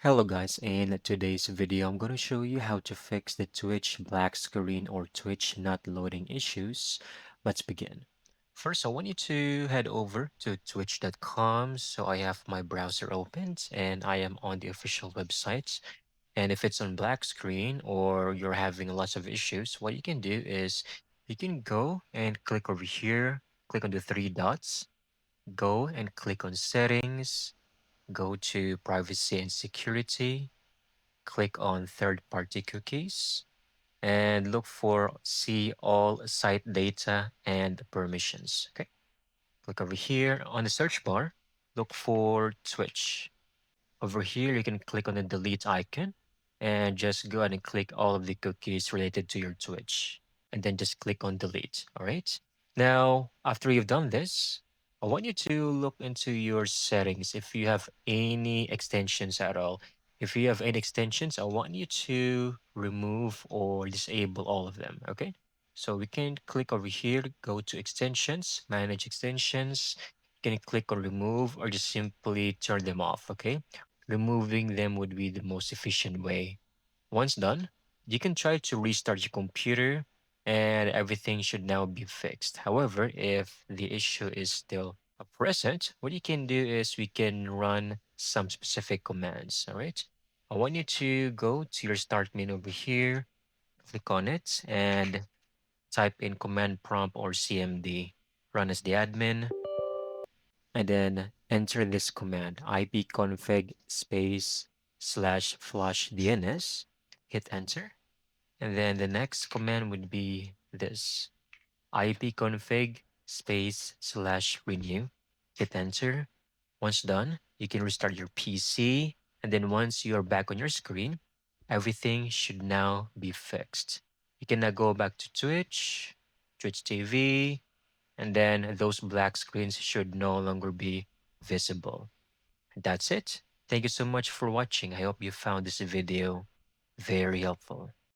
Hello guys, in today's video I'm going to show you how to fix the Twitch black screen or Twitch not loading issues. Let's begin. First, I want you to head over to twitch.com. So I have my browser opened and I am on the official website. And if it's on black screen or you're having lots of issues, what you can do is you can go and click over here, click on the three dots, go and click on settings, go to privacy and security, click on third-party cookies, and look for see all site data and permissions. Okay, click over here on the search bar, look for Twitch. Over here, you can click on the delete icon and just go ahead and click all of the cookies related to your Twitch. And then just click on delete. All right. Now, after you've done this, I want you to look into your settings if you have any extensions at all. If you have any extensions, I want you to remove or disable all of them. Okay. So we can click over here, go to extensions, manage extensions. You can click on remove or just simply turn them off. Okay. Removing them would be the most efficient way. Once done, you can try to restart your computer and everything should now be fixed. However, if the issue is still present, what you can do is we can run some specific commands. All right. I want you to go to your start menu over here, click on it, and type in command prompt or CMD. Run as the admin and then enter this command ipconfig space slash flush DNS, hit enter. And then the next command would be this ipconfig space slash renew, hit enter. Once done, you can restart your PC. And then once you are back on your screen, everything should now be fixed. You can now go back to Twitch, Twitch TV, and then those black screens should no longer be visible. That's it. Thank you so much for watching. I hope you found this video very helpful.